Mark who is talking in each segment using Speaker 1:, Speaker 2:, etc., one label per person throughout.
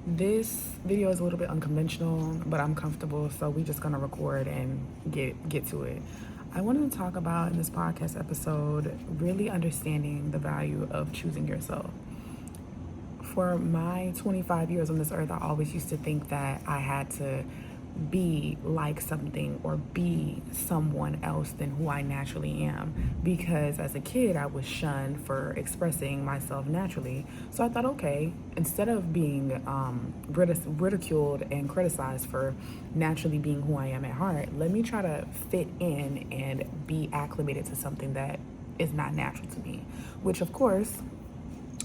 Speaker 1: This video is a little bit unconventional, but I'm comfortable, so we just gonna record and get to it. I wanted to talk about in this podcast episode really understanding the value of choosing yourself. For my 25 years on this earth, I always used to think that I had to be like something or be someone else than who I naturally am, because as a kid I was shunned for expressing myself naturally. So I thought, okay, instead of being ridiculed and criticized for naturally being who I am at heart, let me try to fit in and be acclimated to something that is not natural to me, which of course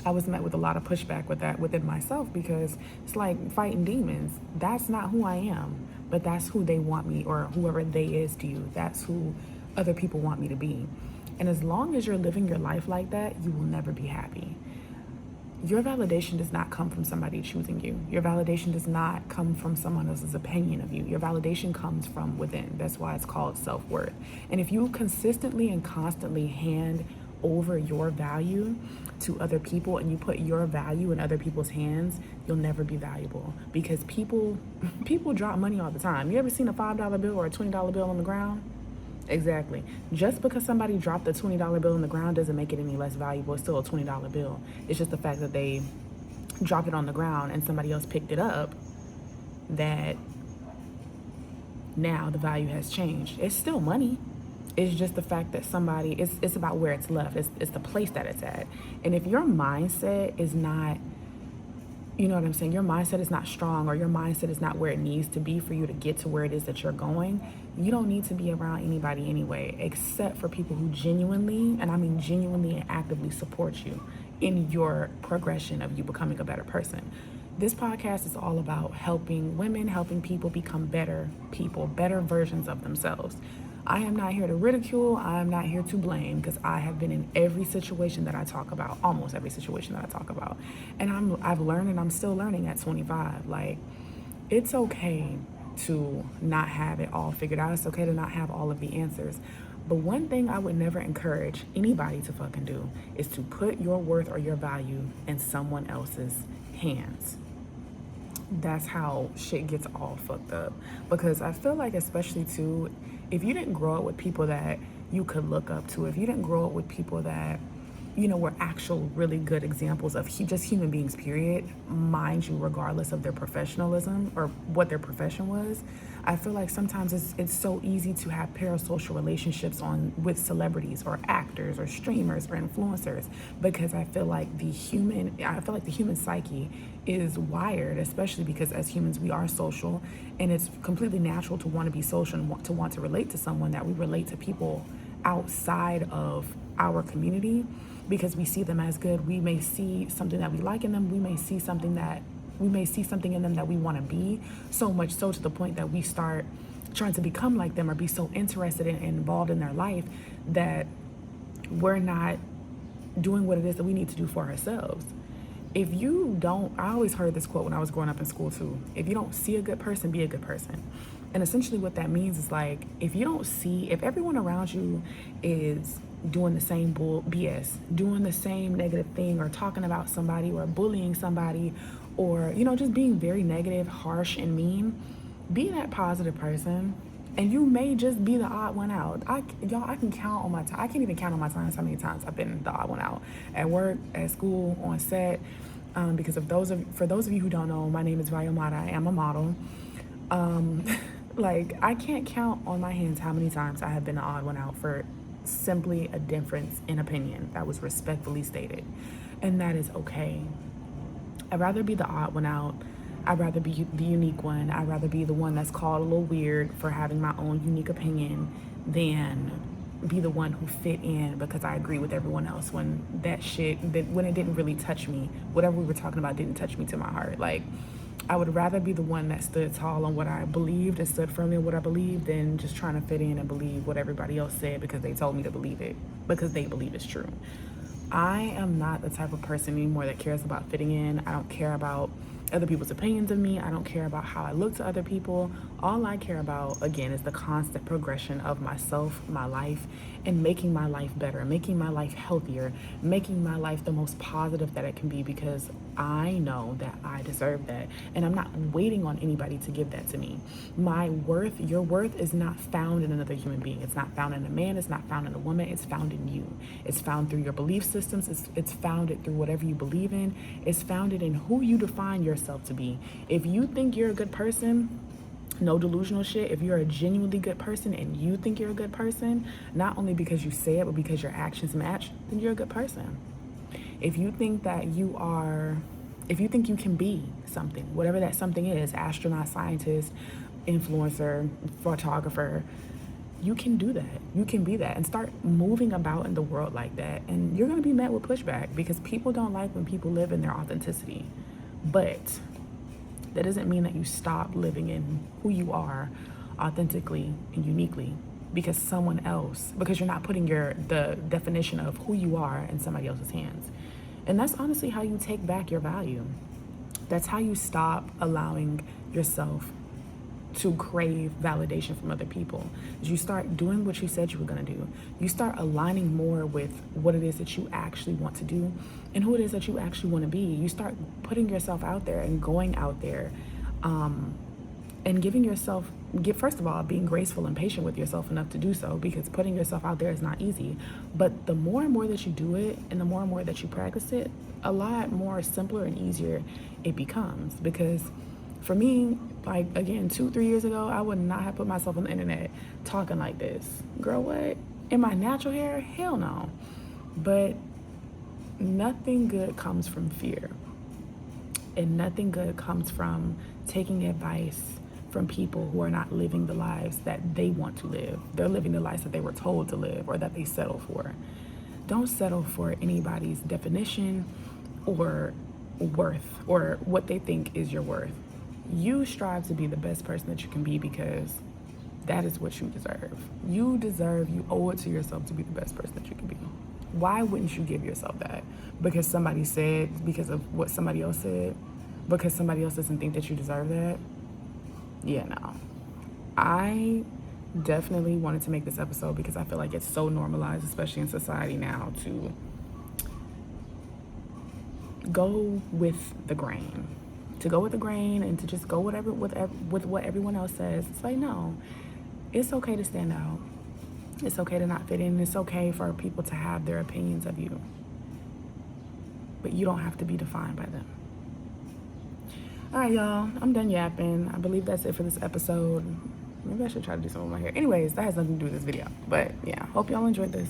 Speaker 1: I was met with a lot of pushback with that within myself, because it's like fighting demons. That's not who I am, but that's who they want me, or whoever they is to you. That's who other people want me to be. And as long as you're living your life like that, you will never be happy. Your validation does not come from somebody choosing you. Your validation does not come from someone else's opinion of you. Your validation comes from within. That's why it's called self-worth. And if you consistently and constantly hand over your value to other people, and you put your value in other people's hands, you'll never be valuable, because people drop money all the time. You ever seen a $5 bill or a $20 bill on the ground? Exactly. Just because somebody dropped a $20 bill on the ground doesn't make it any less valuable. It's still a $20 bill. It's just the fact that they dropped it on the ground and somebody else picked it up, that now the value has changed. It's still money. It's just the fact that somebody, it's about where it's left. It's the place that it's at. And if your mindset is not, you know what I'm saying, your mindset is not strong, or your mindset is not where it needs to be for you to get to where it is that you're going, you don't need to be around anybody anyway, except for people who genuinely, and I mean genuinely and actively, support you in your progression of you becoming a better person. This podcast is all about helping women, helping people become better people, better versions of themselves. I am not here to ridicule. I am not here to blame, because I have been in every situation that I talk about, almost every situation that I talk about. And I've learned, and I'm still learning at 25. Like, it's okay to not have it all figured out. It's okay to not have all of the answers. But one thing I would never encourage anybody to fucking do is to put your worth or your value in someone else's hands. That's how shit gets all fucked up. Because I feel like, especially too, if you didn't grow up with people that you could look up to, if you didn't grow up with people that, you know, were actual really good examples of just human beings, period, mind you, regardless of their professionalism or what their profession was, I feel like sometimes it's so easy to have parasocial relationships with celebrities or actors or streamers or influencers, because I feel like the human psyche is wired, especially because as humans we are social, and it's completely natural to want to be social and want to relate to someone, that we relate to people outside of our community, because we see them as good. We may see something that we like in them. We may see something in them that we want to be, so much so to the point that we start trying to become like them, or be so interested and involved in their life, that we're not doing what it is that we need to do for ourselves. If you don't, I always heard this quote when I was growing up in school too: if you don't see a good person, be a good person. And essentially what that means is, like, if everyone around you is doing the same BS, doing the same negative thing, or talking about somebody, or bullying somebody, or, you know, just being very negative, harsh, and mean, be that positive person. And you may just be the odd one out. I can count on my time. I can't even count on my times how many times I've been the odd one out, at work, at school, on set. Because for those of you who don't know, my name is Vayomata. I am a model. Like, I can't count on my hands how many times I have been the odd one out for simply a difference in opinion that was respectfully stated. And that is okay. I'd rather be the odd one out. I'd rather be the unique one. I'd rather be the one that's called a little weird for having my own unique opinion, than be the one who fit in because I agree with everyone else, when when it didn't really touch me. Whatever we were talking about didn't touch me to my heart. Like, I would rather be the one that stood tall on what I believed and stood firmly on what I believed, than just trying to fit in and believe what everybody else said because they told me to believe it, because they believe it's true. I am not the type of person anymore that cares about fitting in. I don't care about other people's opinions of me. I don't care about how I look to other people. All I care about, again, is the constant progression of myself, my life, and making my life better, making my life healthier, making my life the most positive that it can be, because I know that I deserve that. And I'm not waiting on anybody to give that to me. My worth, your worth, is not found in another human being. It's not found in a man. It's not found in a woman. It's found in you. It's found through your belief systems. It's founded through whatever you believe in. It's founded in who you define yourself to be. If you think you're a good person, no delusional shit, if you're a genuinely good person and you think you're a good person, not only because you say it, but because your actions match, then you're a good person. If you think that if you think you can be something, whatever that something is, astronaut, scientist, influencer, photographer, you can do that. You can be that, and start moving about in the world like that. And you're going to be met with pushback, because people don't like when people live in their authenticity. But that doesn't mean that you stop living in who you are authentically and uniquely because you're not putting the definition of who you are in somebody else's hands. And that's honestly how you take back your value. That's how you stop allowing yourself to crave validation from other people. You start doing what you said you were going to do. You start aligning more with what it is that you actually want to do and who it is that you actually want to be. You start putting yourself out there and going out there, and first of all, being graceful and patient with yourself enough to do so, because putting yourself out there is not easy. But the more and more that you do it and the more and more that you practice it, a lot more simpler and easier it becomes. Because for me, like, again, 2-3 years ago, I would not have put myself on the internet talking like this. Girl, what? In my natural hair? Hell no. But nothing good comes from fear. And nothing good comes from taking advice from people who are not living the lives that they want to live. They're living the lives that they were told to live or that they settle for. Don't settle for anybody's definition or worth or what they think is your worth. You strive to be the best person that you can be, because that is what you deserve. You owe it to yourself to be the best person that you can be. Why wouldn't you give yourself that? Because somebody said, because of what somebody else said, because somebody else doesn't think that you deserve that? Yeah, no. I definitely wanted to make this episode because I feel like it's so normalized, especially in society now, to go with the grain. And to just go with what everyone else says. It's like, no, it's okay to stand out. It's okay to not fit in. It's okay for people to have their opinions of you. But you don't have to be defined by them. All right, y'all, I'm done yapping. I believe that's it for this episode. Maybe I should try to do something with my hair. Anyways, that has nothing to do with this video. But yeah, hope y'all enjoyed this.